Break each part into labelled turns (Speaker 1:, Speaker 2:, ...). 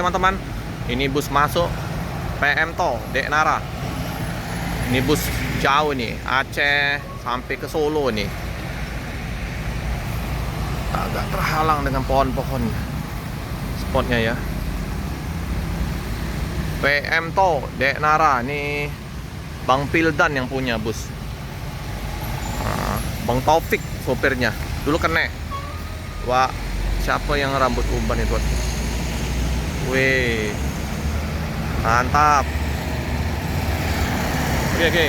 Speaker 1: teman-teman. Ini bus masuk PM Tol Dek Nara. Ini bus jauh nih, Aceh sampai ke Solo nih. Agak terhalang dengan pohon-pohon spotnya ya. PM Tol Dek Nara nih, Bang Pildan yang punya bus. Bang Taufik sopirnya. Dulu kena. Wah, siapa yang rambut uban itu? Wih, mantap. Oke.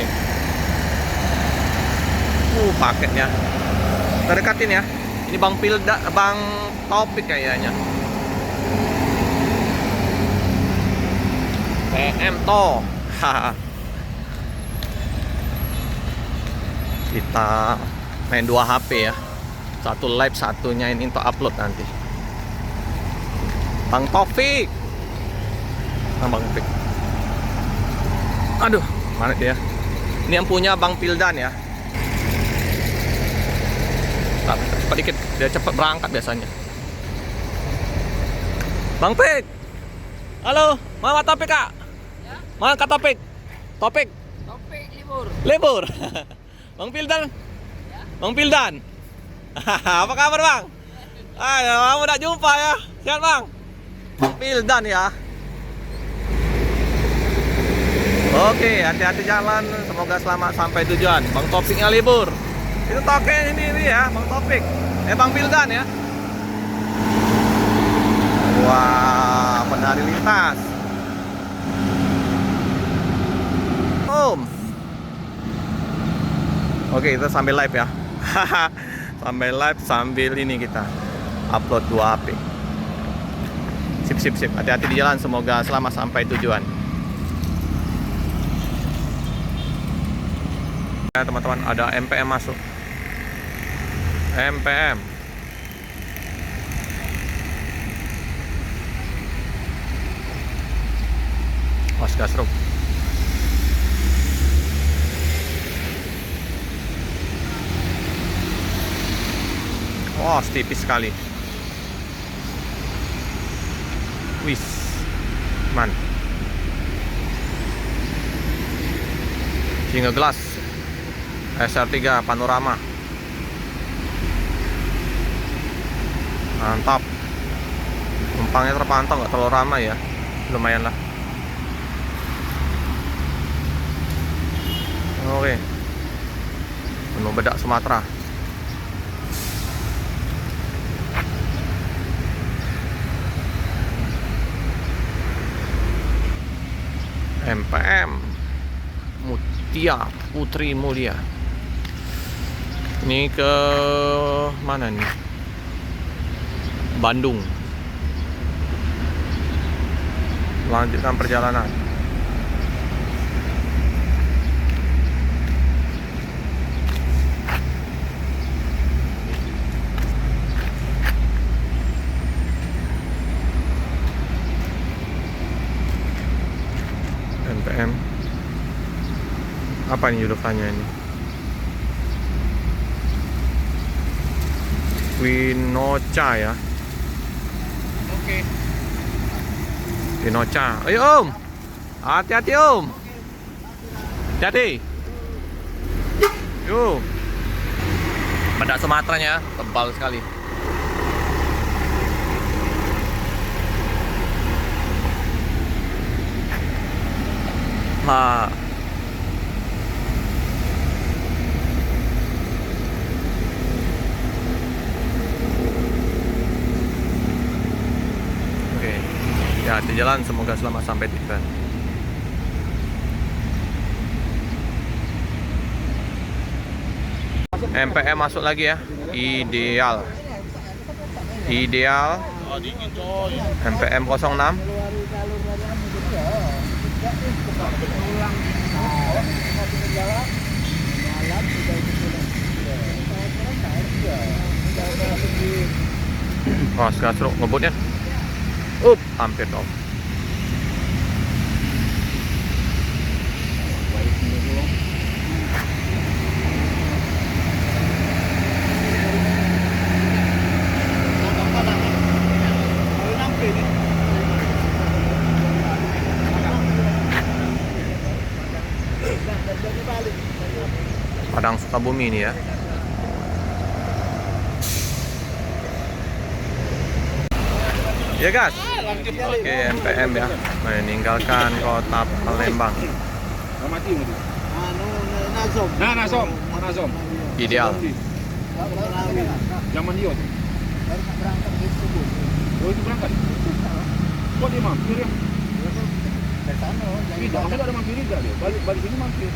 Speaker 1: Paketnya. Kita dekatin ya. Ini Bang Pilda, Bang Taufik kayaknya. PM Tol. Kita main 2 HP ya. Satu live, satunya ini untuk upload nanti. Bang Taufik. Bang Taufik. Aduh, mana dia? Ini yang punya Bang Pildan ya. Cepat dikit, dia cepat berangkat biasanya. Bang Pik. Halo, mana Taufik Kak?
Speaker 2: Ya?
Speaker 1: Mana Kak Taufik? Taufik
Speaker 2: libur.
Speaker 1: libur. Bang Pildan.
Speaker 2: Ya?
Speaker 1: Bang Pildan. Apa kabar Bang? Lama udah jumpa ya. Sehat Bang? Bang Pildan ya. Oke, hati-hati jalan. Semoga selamat sampai tujuan. Bang Taufiknya libur. Itu toke ini ya, Bang Taufik. Bang Pildan ya. Wah, penari lintas. Oke, kita sambil live ya. Sambil live sambil ini kita upload 2 HP. Sip. Hati-hati di jalan, semoga selamat sampai tujuan. Ya, teman-teman, ada MPM masuk. MPM. Mas Gasruk. Wah, tipis sekali. Wis, man. Single glass SR3 panorama. Mantap. Numpangnya terpantau, nggak terlalu ramai ya. Lumayan lah. Oke. Menu bedak Sumatera. MPM Mutia Putri Mulia. Ini ke mana nih? Bandung. Melanjutkan perjalanan. MPM. Apa ini jurusannya ini? Winocha ya.
Speaker 2: Oke.
Speaker 1: Winocha. Ayo Om. Hati-hati Om. Hati-hati. Yuk. Bedak Sumateranya tebal sekali. Nah. Oke. Ya, di jalan semoga selamat sampai tujuan. MPM masuk lagi ya. Ideal. MPM 06. Wah, Gasruk ngebutnya. Hampir dong. Sukabumi ini ya. Ya gas. Oke, MPM ya, meninggalkan kota Palembang.
Speaker 2: Nazom.
Speaker 1: Ideal.
Speaker 2: Zaman dia tuh. Oh itu berangkat. Kok dia mampir ya? Tidak, maksudnya ada mampir juga dia. Balik sini mampir.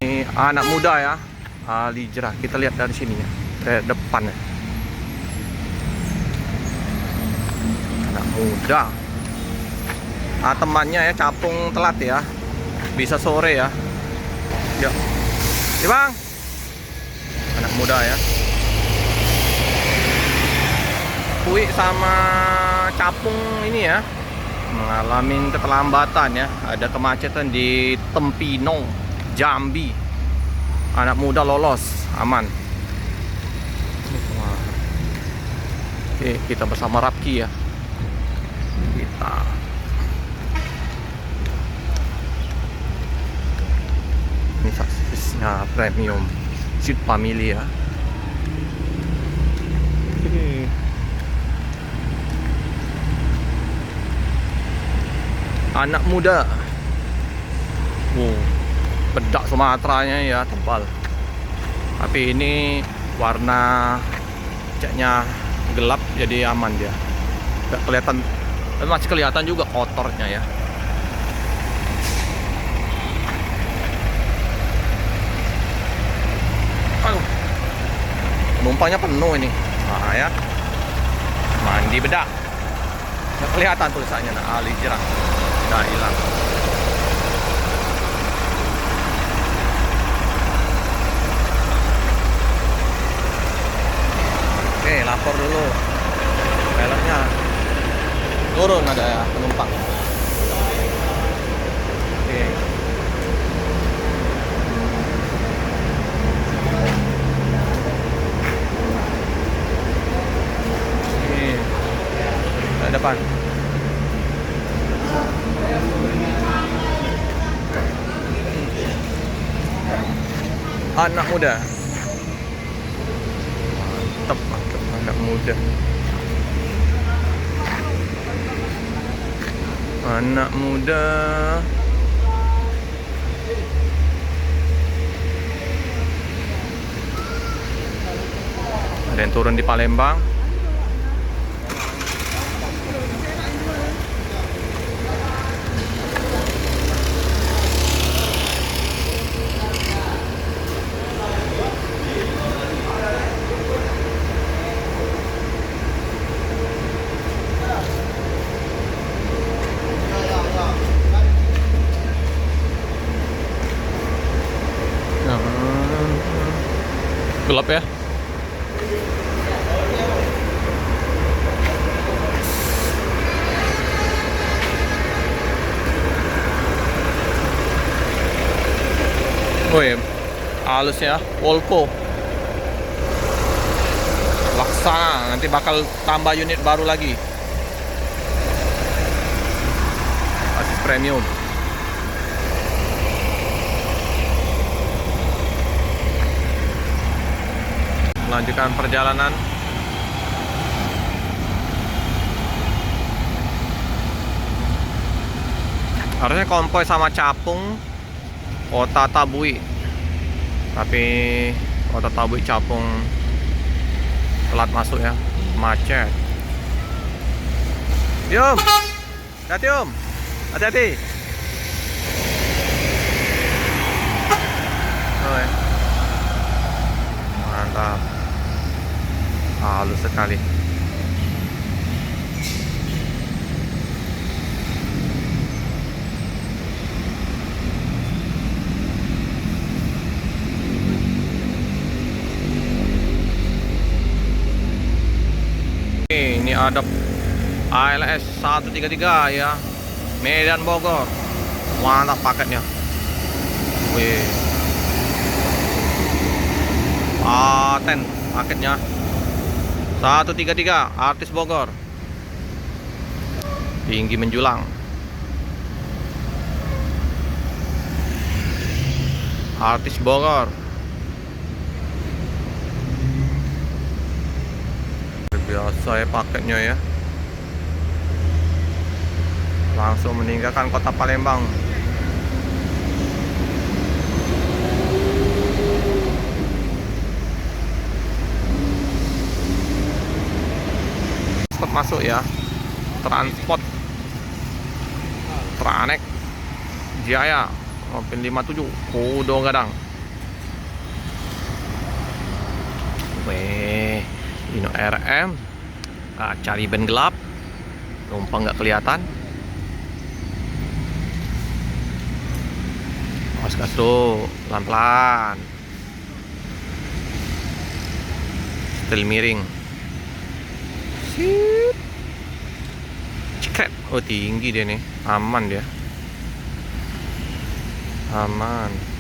Speaker 1: Ini anak muda ya, Alijrah. Kita lihat dari sini ya, dari depan ya. Anak muda. Temannya ya capung telat ya, bisa sore ya. Yuk, Bang. Anak muda ya. Kui sama capung ini ya mengalami keterlambatan ya. Ada kemacetan di Tempino, Jambi. Anak muda lolos, aman. Wah. Oke, kita bersama Rapki ya. Kita ini saksisnya premium Sweet Family ya. Oke. Anak muda. Bedak Sumateranya ya tebal. Tapi ini warna catnya gelap jadi aman dia. Gak kelihatan, masih kelihatan juga kotornya ya. Aduh, penumpangnya penuh ini. Nah ya, mandi bedak. Gak kelihatan tulisannya, nah Alijrah. Udah hilang. Oke, lapor dulu. Helmnya turun ada ya penumpang. Oke. Ini ada depan. Anak muda. Mantap anak muda. Anak muda. Ada yang turun di Palembang. Gelap ya. Wih, halus ya, Volvo. Laksana, nanti bakal tambah unit baru lagi. Asis premium. Melanjutkan perjalanan. Harusnya konvoy sama capung Kota Tabui, tapi Kota Tabui capung telat masuk ya, macet. Yum, hati-hati Om, hati-hati. Oh, ya. Mantap, halus sekali. Ini ada ALS 133 ya, Medan Bogor. Mantap paketnya. Wih, paten paketnya 133 artis Bogor, tinggi menjulang. Artis Bogor biasa ya paketnya ya. Langsung meninggalkan kota Palembang. Stop masuk ya. Transport Tranek Jaya Mobil 57 Kudo Gadang. Weh, Dino RM. Cari ban gelap, numpang nggak kelihatan. Awas gas tuh, pelan-pelan. Setel miring. Sip. Cekret. Oh tinggi dia nih, aman dia. Aman.